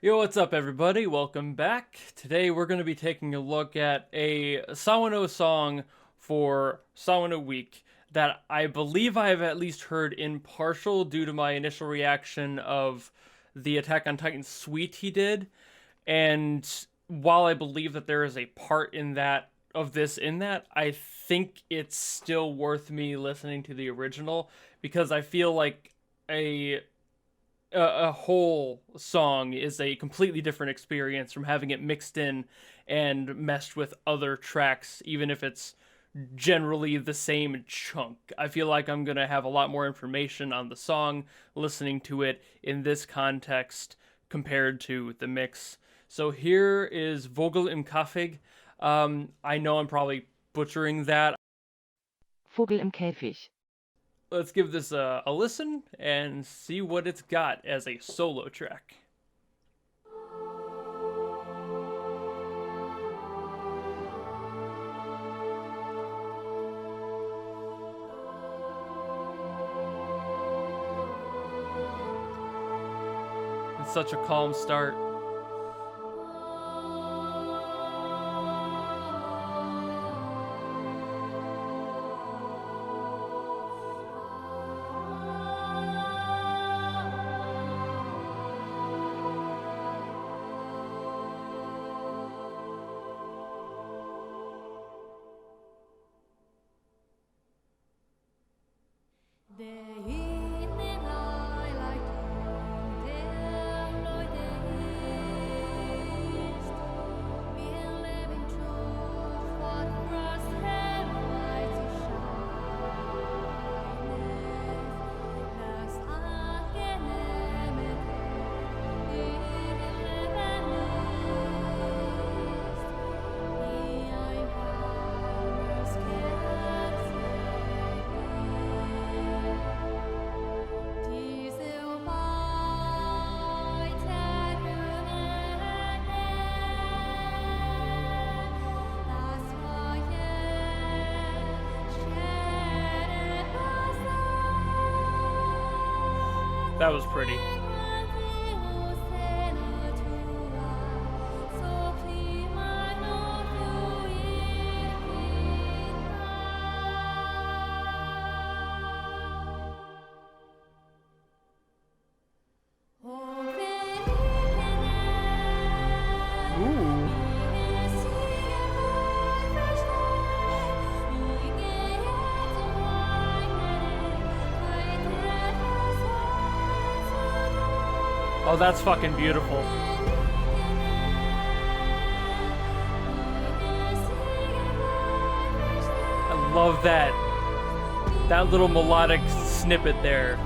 Yo, what's up, everybody? Welcome back. Today we're going to be taking a look at a Sawano song for Sawano Week that I believe I have at least heard in partial due to my initial reaction of the Attack on Titan suite he did. And while I believe that there is a part in that I think it's still worth me listening to the original because I feel like a a whole song is a completely different experience from having it mixed in and meshed with other tracks, even if it's generally the same chunk. I feel like I'm going to have a lot more information on the song listening to it in this context compared to the mix. So here is Vogel im Käfig. I know I'm probably butchering that. Vogel im Käfig. Let's give this a listen and see what it's got as a solo track. It's such a calm start. That was pretty. Oh, that's fucking beautiful. I love that little melodic snippet there.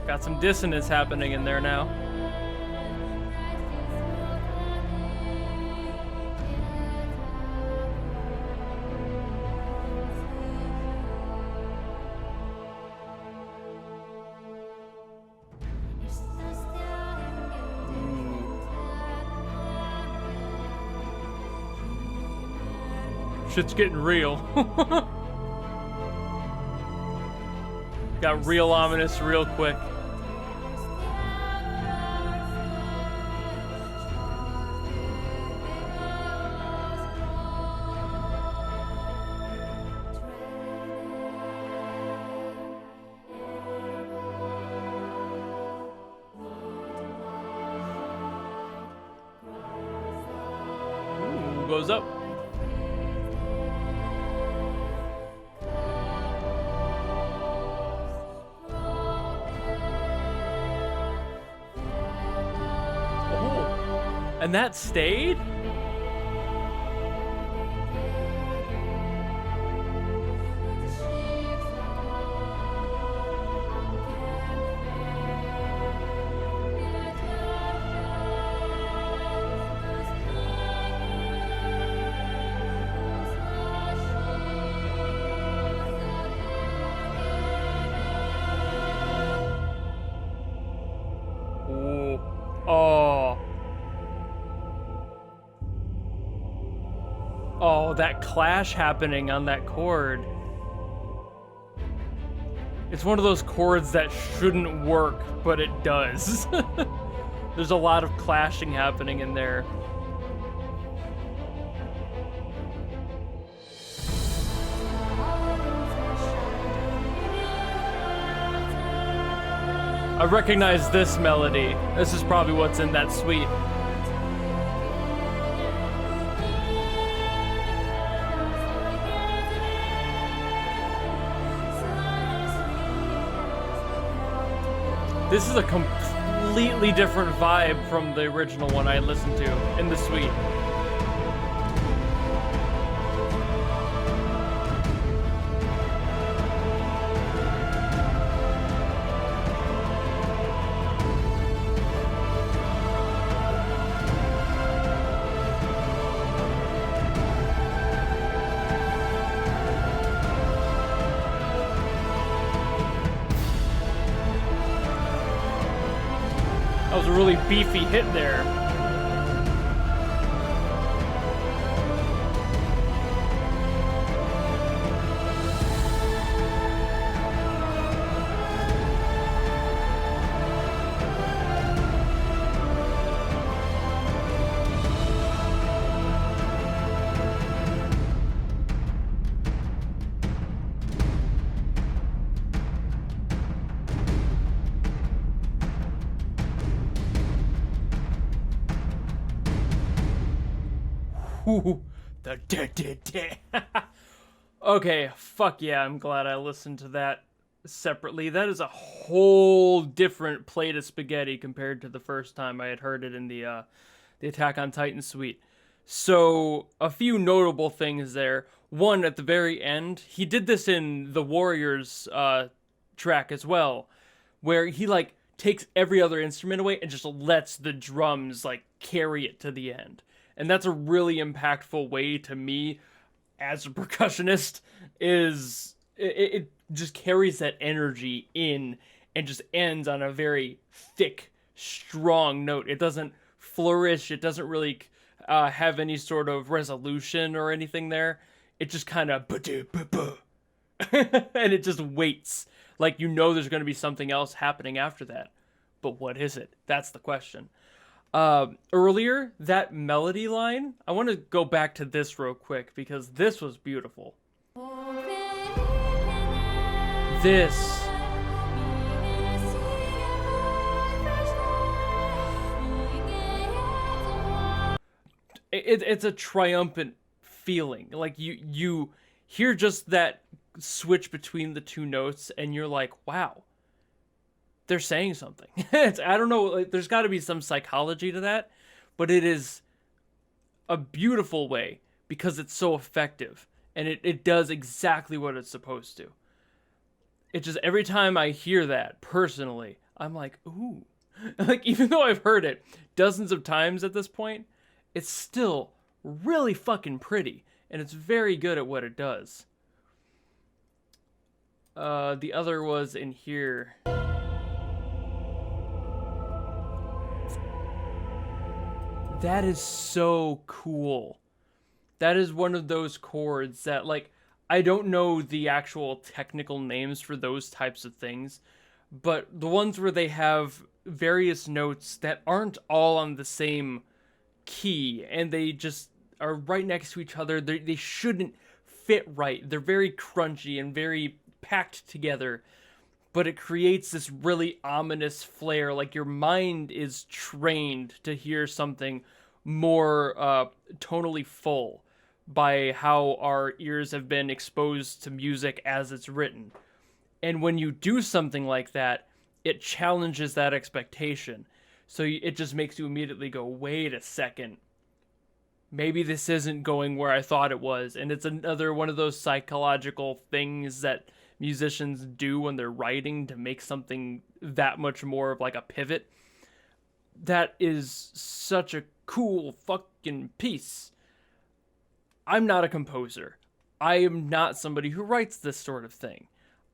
Got some dissonance happening in there now. Shit's getting real. Got real ominous real quick. Ooh, goes up. And that stayed? that clash happening on that chord. It's one of those chords that shouldn't work, but it does. There's a lot of clashing happening in there. I recognize this melody. This is probably what's in that suite. This is a completely different vibe from the original one I listened to in the suite. That was a really beefy hit there. Ooh, the Okay, fuck yeah, I'm glad I listened to that separately. That is a whole different plate of spaghetti compared to the first time I had heard it in the Attack on Titan suite. So, a few notable things there. One, at the very end, he did this in the Warriors track as well, where he, like, takes every other instrument away and just lets the drums, like, carry it to the end. And that's a really impactful way to me as a percussionist, is it just carries that energy in and just ends on a very thick, strong note. It doesn't flourish. It doesn't really have any sort of resolution or anything there. It just kind of and it just waits. Like, you know there's going to be something else happening after that. But what is it? That's the question. Earlier, that melody line, I want to go back to this real quick because this was beautiful. This. It's a triumphant feeling. Like, you hear just that switch between the two notes and you're like, wow. They're saying something. I don't know, like, there's got to be some psychology to that, but it is a beautiful way because it's so effective and it does exactly what it's supposed to. It just, every time I hear that personally, I'm like, ooh. Like, even though I've heard it dozens of times at this point, it's still really fucking pretty and it's very good at what it does. The other was in here. That is so cool. That is one of those chords that, like, I don't know the actual technical names for those types of things, but the ones where they have various notes that aren't all on the same key and they just are right next to each other. They shouldn't fit right. They're very crunchy and very packed together, but it creates this really ominous flair. Like, your mind is trained to hear something more tonally full by how our ears have been exposed to music as it's written. And when you do something like that, it challenges that expectation. So it just makes you immediately go, wait a second. Maybe this isn't going where I thought it was. And it's another one of those psychological things that musicians do when they're writing to make something that much more of like a pivot. That is such a cool fucking piece. I'm not a composer. I am not somebody who writes this sort of thing.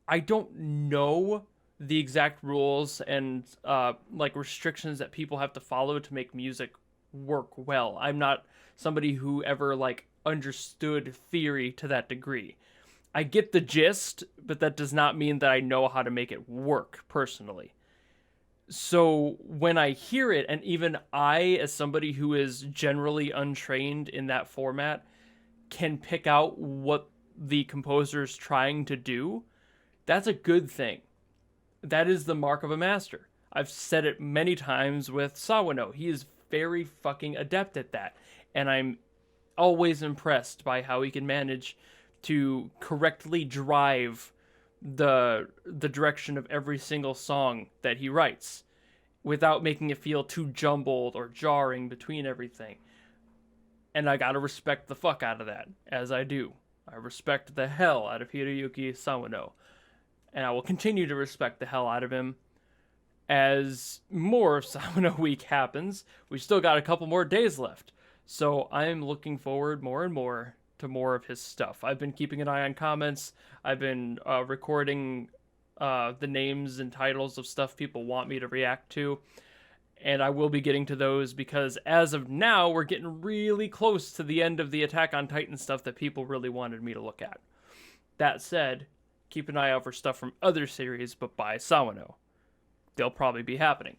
I don't know the exact rules and like restrictions that people have to follow to make music work well. I'm not somebody who ever like understood theory to that degree. I get the gist, but that does not mean that I know how to make it work personally. So when I hear it, and even I, as somebody who is generally untrained in that format, can pick out what the composer's trying to do, that's a good thing. That is the mark of a master. I've said it many times with Sawano. He is very fucking adept at that. And I'm always impressed by how he can manage to correctly drive the direction of every single song that he writes without making it feel too jumbled or jarring between everything. And I gotta respect the fuck out of that, as I do. I respect the hell out of Hiroyuki Sawano. And I will continue to respect the hell out of him as more of Sawano Week happens. We've still got a couple more days left. So I'm looking forward more and more to more of his stuff. I've been keeping an eye on comments. I've been recording the names and titles of stuff people want me to react to. And I will be getting to those because as of now, we're getting really close to the end of the Attack on Titan stuff that people really wanted me to look at. That said, keep an eye out for stuff from other series, but by Sawano. They'll probably be happening.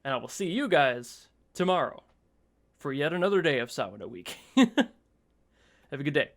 And I will see you guys tomorrow for yet another day of Sawano Week. Have a good day.